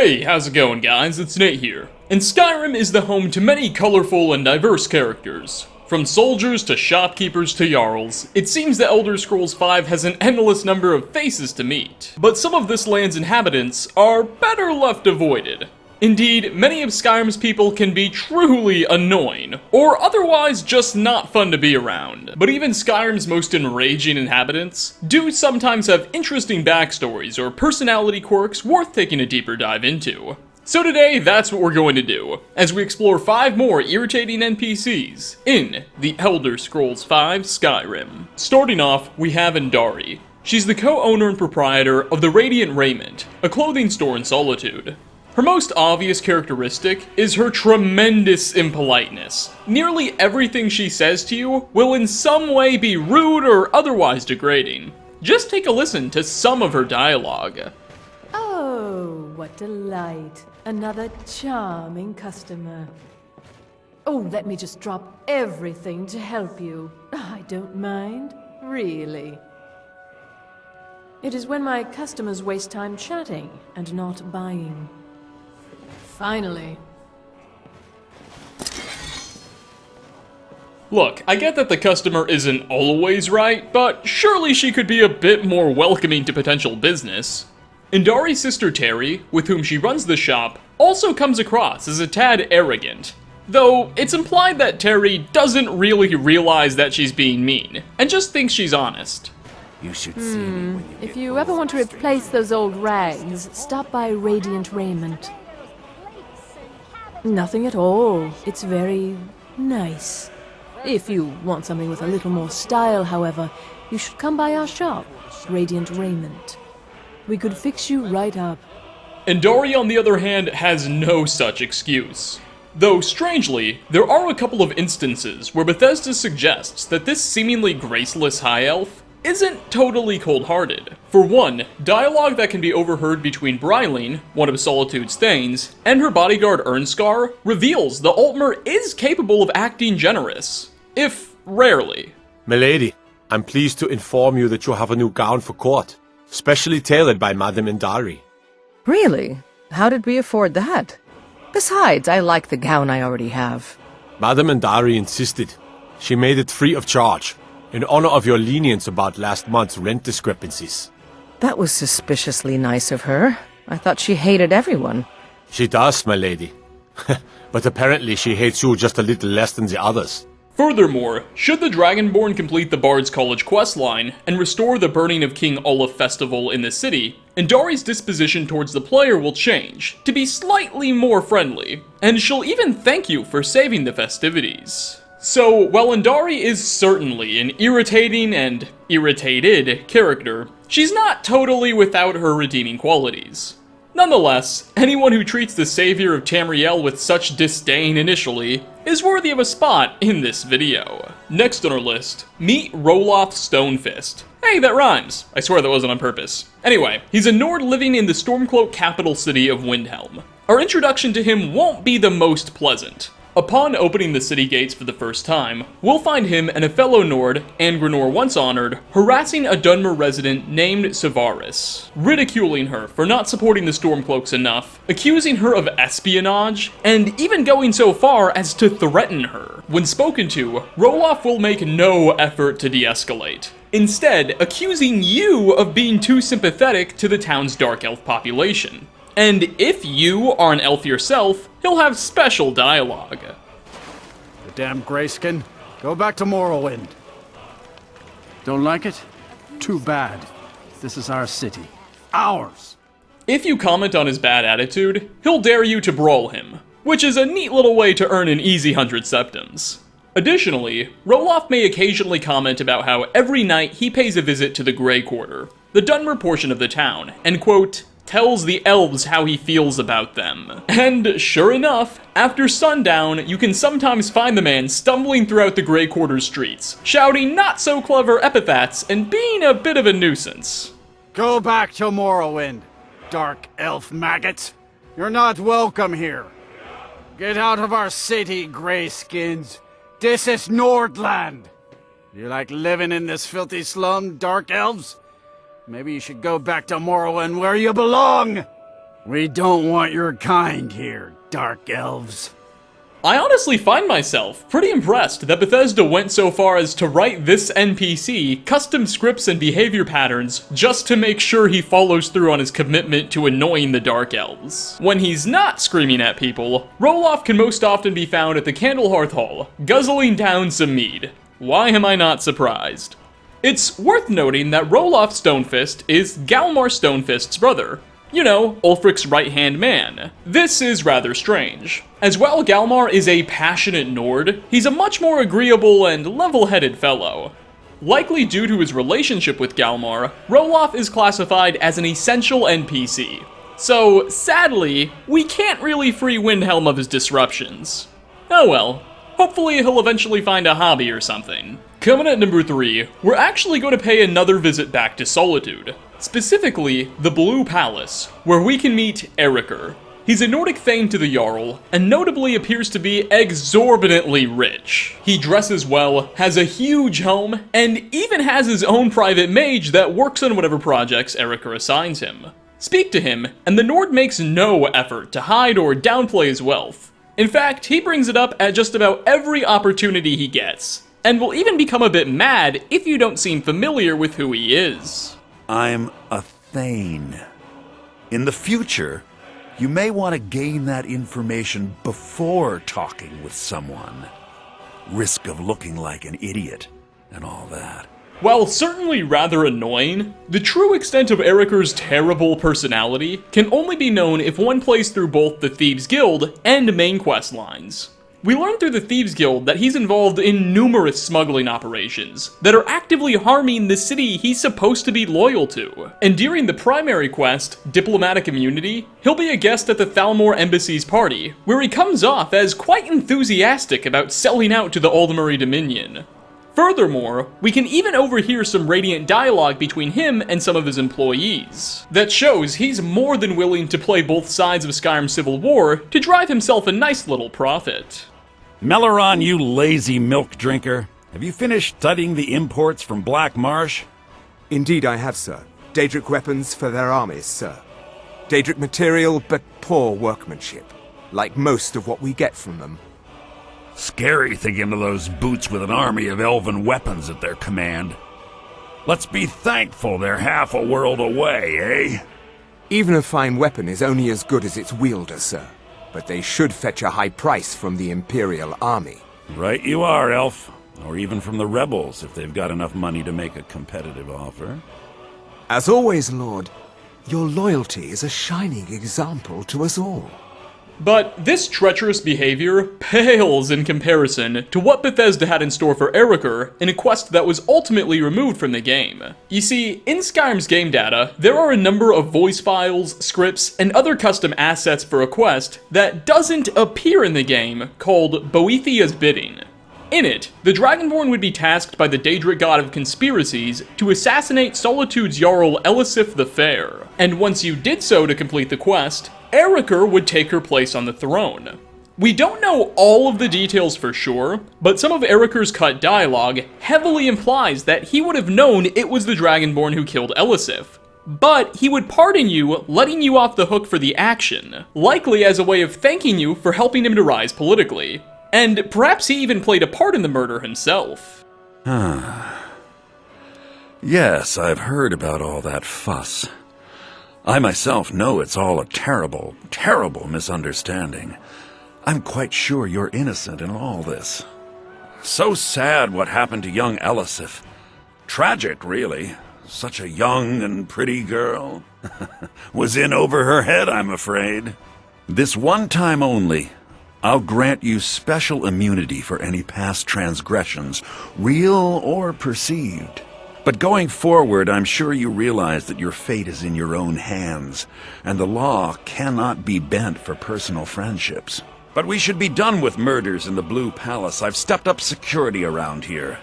Hey, how's it going guys? It's Nate here. And Skyrim is the home to many colorful and diverse characters. From soldiers to shopkeepers to jarls, it seems that Elder Scrolls V has an endless number of faces to meet. But some of this land's inhabitants are better left avoided. Indeed, many of Skyrim's people can be truly annoying, or otherwise just not fun to be around. But even Skyrim's most enraging inhabitants do sometimes have interesting backstories or personality quirks worth taking a deeper dive into. So today, that's what we're going to do, as we explore 5 more irritating NPCs in the Elder Scrolls V Skyrim. Starting off, we have Indari. She's the co-owner and proprietor of the Radiant Raiment, a clothing store in Solitude. Her most obvious characteristic is her tremendous impoliteness. Nearly everything she says to you will in some way be rude or otherwise degrading. Just take a listen to some of her dialogue. Oh, what delight. Another charming customer. Oh, let me just drop everything to help you. I don't mind, really. It is when my customers waste time chatting and not buying. Finally. Look, I get that the customer isn't always right, but surely she could be a bit more welcoming to potential business. Indari's sister Terry, with whom she runs the shop, also comes across as a tad arrogant. Though, it's implied that Terry doesn't really realize that she's being mean, and just thinks she's honest. You should see me when you If you ever want to replace those old rags, stop by Radiant Raiment. Nothing at all. It's very nice. If you want something with a little more style, however, you should come by our shop, Radiant Raiment. We could fix you right up. Indari, on the other hand, has no such excuse. Though, strangely, there are a couple of instances where Bethesda suggests that this seemingly graceless high elf isn't totally cold-hearted. For one, dialogue that can be overheard between Bryling, one of Solitude's Thanes, and her bodyguard Ernskar reveals the Altmer is capable of acting generous, if rarely. Milady, I'm pleased to inform you that you have a new gown for court, specially tailored by Madame Indari. Really? How did we afford that? Besides, I like the gown I already have. Madame Indari insisted. She made it free of charge, in honor of your lenience about last month's rent discrepancies. That was suspiciously nice of her. I thought she hated everyone. She does, my lady. But apparently she hates you just a little less than the others. Furthermore, should the Dragonborn complete the Bard's College questline and restore the Burning of King Olaf festival in the city, Indari's disposition towards the player will change to be slightly more friendly, and she'll even thank you for saving the festivities. So, while Indari is certainly an irritating and irritated character, she's not totally without her redeeming qualities. Nonetheless, anyone who treats the savior of Tamriel with such disdain initially is worthy of a spot in this video. Next on our list, meet Rolloff Stonefist. Hey, that rhymes. I swear that wasn't on purpose. Anyway, he's a Nord living in the Stormcloak capital city of Windhelm. Our introduction to him won't be the most pleasant. Upon opening the city gates for the first time, we'll find him and a fellow Nord, Angrenor once honored, harassing a Dunmer resident named Savaris, ridiculing her for not supporting the Stormcloaks enough, accusing her of espionage, and even going so far as to threaten her. When spoken to, Rolloff will make no effort to de-escalate, instead accusing you of being too sympathetic to the town's Dark Elf population. And if you are an elf yourself, he'll have special dialogue. The damn Grayskin. Go back to Morrowind. Don't like it? Too bad. This is our city. Ours! If you comment on his bad attitude, he'll dare you to brawl him, which is a neat little way to earn an easy 100 septims. Additionally, Rolloff may occasionally comment about how every night he pays a visit to the Grey Quarter, the Dunmer portion of the town, and quote, tells the elves how he feels about them. And sure enough, after sundown, you can sometimes find the man stumbling throughout the Grey Quarter streets, shouting not-so-clever epithets and being a bit of a nuisance. Go back to Morrowind, dark elf maggots. You're not welcome here. Get out of our city, Greyskins. This is Nordland. You like living in this filthy slum, dark elves? Maybe you should go back to Morrowind where you belong! We don't want your kind here, dark elves. I honestly find myself pretty impressed that Bethesda went so far as to write this NPC custom scripts and behavior patterns just to make sure he follows through on his commitment to annoying the Dark Elves. When he's not screaming at people, Rolloff can most often be found at the Candlehearth Hall, guzzling down some mead. Why am I not surprised? It's worth noting that Rolloff Stonefist is Galmar Stonefist's brother. You know, Ulfric's right-hand man. This is rather strange. As well, Galmar is a passionate Nord. He's a much more agreeable and level-headed fellow. Likely due to his relationship with Galmar, Rolloff is classified as an essential NPC. So, sadly, we can't really free Windhelm of his disruptions. Oh well. Hopefully he'll eventually find a hobby or something. Coming at number 3, we're actually going to pay another visit back to Solitude. Specifically, the Blue Palace, where we can meet Erikr. He's a Nordic Thane to the Jarl, and notably appears to be exorbitantly rich. He dresses well, has a huge home, and even has his own private mage that works on whatever projects Erikr assigns him. Speak to him, and the Nord makes no effort to hide or downplay his wealth. In fact, he brings it up at just about every opportunity he gets, and will even become a bit mad if you don't seem familiar with who he is. I'm a Thane. In the future, you may want to gain that information before talking with someone. Risk of looking like an idiot and all that. While certainly rather annoying, the true extent of Erikr's terrible personality can only be known if one plays through both the Thieves Guild and main quest lines. We learn through the Thieves Guild that he's involved in numerous smuggling operations that are actively harming the city he's supposed to be loyal to. And during the primary quest, Diplomatic Immunity, he'll be a guest at the Thalmor Embassy's party, where he comes off as quite enthusiastic about selling out to the Aldemary Dominion. Furthermore, we can even overhear some radiant dialogue between him and some of his employees that shows he's more than willing to play both sides of Skyrim Civil War to drive himself a nice little profit. Meleron, you lazy milk drinker. Have you finished studying the imports from Black Marsh? Indeed I have, sir. Daedric weapons for their armies, sir. Daedric material, but poor workmanship, like most of what we get from them. Scary thinking of those boots with an army of elven weapons at their command. Let's be thankful they're half a world away, eh? Even a fine weapon is only as good as its wielder, sir. But they should fetch a high price from the Imperial army. Right you are, Elf. Or even from the rebels, if they've got enough money to make a competitive offer. As always, Lord, your loyalty is a shining example to us all. But this treacherous behavior pales in comparison to what Bethesda had in store for Erikr in a quest that was ultimately removed from the game. You see, in Skyrim's game data, there are a number of voice files, scripts, and other custom assets for a quest that doesn't appear in the game called Boethiah's Bidding. In it, the Dragonborn would be tasked by the Daedric god of conspiracies to assassinate Solitude's Jarl Elisif the Fair, and once you did so to complete the quest, Erikr would take her place on the throne. We don't know all of the details for sure, but some of Erikr's cut dialogue heavily implies that he would have known it was the Dragonborn who killed Elisif. But he would pardon you, letting you off the hook for the action, likely as a way of thanking you for helping him to rise politically. And perhaps he even played a part in the murder himself. Yes, I've heard about all that fuss. I myself know it's all a terrible, terrible misunderstanding. I'm quite sure you're innocent in all this. So sad what happened to young Elisif. Tragic, really. Such a young and pretty girl. Was in over her head, I'm afraid. This one time only, I'll grant you special immunity for any past transgressions, real or perceived. But going forward, I'm sure you realize that your fate is in your own hands, and the law cannot be bent for personal friendships. But we should be done with murders in the Blue Palace. I've stepped up security around here.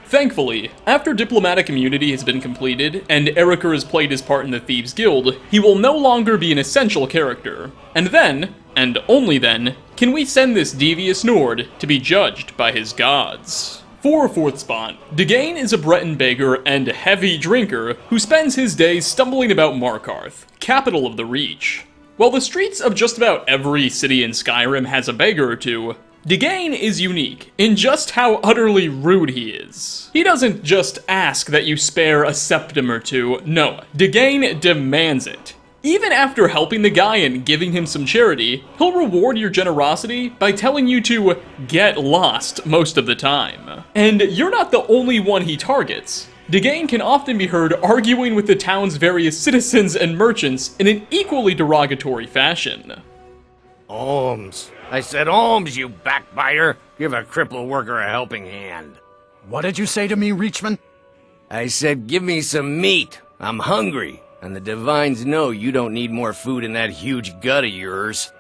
Thankfully, after diplomatic immunity has been completed, and Erikr has played his part in the Thieves Guild, he will no longer be an essential character. And then, and only then, can we send this devious Nord to be judged by his gods. For 4th spot, Dagain is a Breton beggar and heavy drinker who spends his days stumbling about Markarth, capital of the Reach. While the streets of just about every city in Skyrim has a beggar or two, Degane is unique in just how utterly rude he is. He doesn't just ask that you spare a septum or two, no, Degane demands it. Even after helping the guy and giving him some charity, he'll reward your generosity by telling you to get lost most of the time. And you're not the only one he targets. Degane can often be heard arguing with the town's various citizens and merchants in an equally derogatory fashion. Alms. I said alms, you backbiter. Give a crippled worker a helping hand. What did you say to me, Reachman? I said give me some meat. I'm hungry. And the divines know you don't need more food in that huge gut of yours.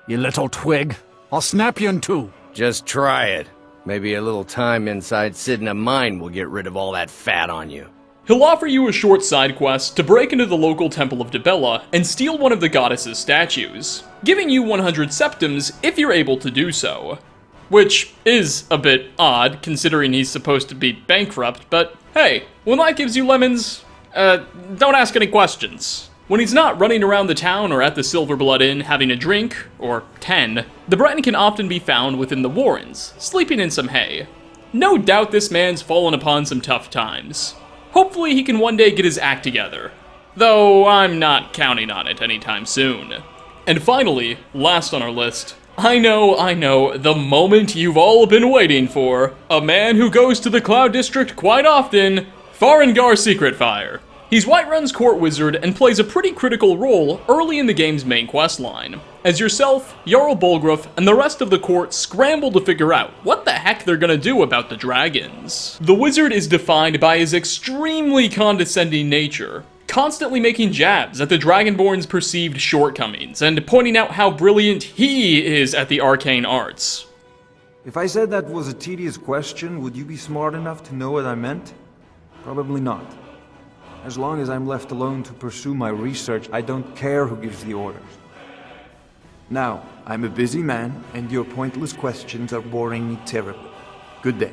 You little twig. I'll snap you in two. Just try it. Maybe a little time inside Sidna Mine will get rid of all that fat on you. He'll offer you a short side quest to break into the local temple of Dibella and steal one of the goddess's statues, giving you 100 septums if you're able to do so. Which is a bit odd, considering he's supposed to be bankrupt, but hey, when life gives you lemons, don't ask any questions. When he's not running around the town or at the Silverblood Inn having a drink, or 10, the Breton can often be found within the Warrens, sleeping in some hay. No doubt this man's fallen upon some tough times. Hopefully he can one day get his act together, though I'm not counting on it anytime soon. And finally, last on our list, I know, the moment you've all been waiting for, a man who goes to the Cloud District quite often, Farengar Secretfire. He's Whiterun's court wizard and plays a pretty critical role early in the game's main questline, as yourself, Jarl Bolgruf, and the rest of the court scramble to figure out what the heck they're gonna do about the dragons. The wizard is defined by his extremely condescending nature, constantly making jabs at the Dragonborn's perceived shortcomings, and pointing out how brilliant he is at the arcane arts. If I said that was a tedious question, would you be smart enough to know what I meant? Probably not. As long as I'm left alone to pursue my research, I don't care who gives the orders. Now, I'm a busy man, and your pointless questions are boring me terribly. Good day.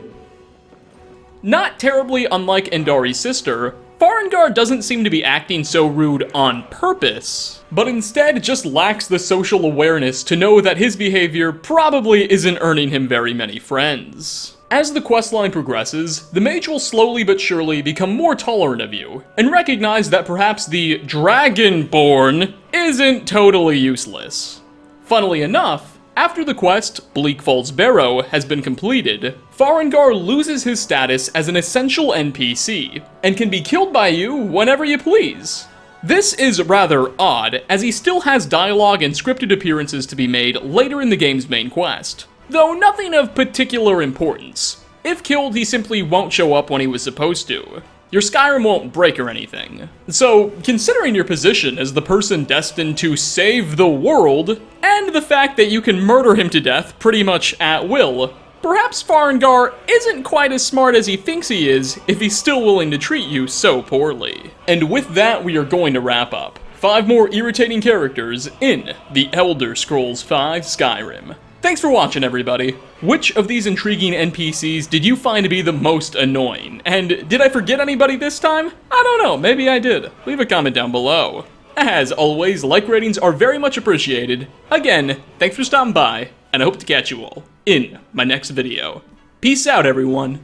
Not terribly unlike Endari's sister, Farengar doesn't seem to be acting so rude on purpose, but instead just lacks the social awareness to know that his behavior probably isn't earning him very many friends. As the questline progresses, the mage will slowly but surely become more tolerant of you, and recognize that perhaps the Dragonborn isn't totally useless. Funnily enough, after the quest, Bleak Falls Barrow, has been completed, Farengar loses his status as an essential NPC, and can be killed by you whenever you please. This is rather odd, as he still has dialogue and scripted appearances to be made later in the game's main quest, though nothing of particular importance. If killed, he simply won't show up when he was supposed to. Your Skyrim won't break or anything. So, considering your position as the person destined to save the world, and the fact that you can murder him to death pretty much at will, perhaps Farengar isn't quite as smart as he thinks he is if he's still willing to treat you so poorly. And with that, we are going to wrap up 5 more irritating characters in The Elder Scrolls V Skyrim. Thanks for watching, everybody. Which of these intriguing NPCs did you find to be the most annoying? And did I forget anybody this time? I don't know, maybe I did. Leave a comment down below. As always, like ratings are very much appreciated. Again, thanks for stopping by, and I hope to catch you all in my next video. Peace out, everyone.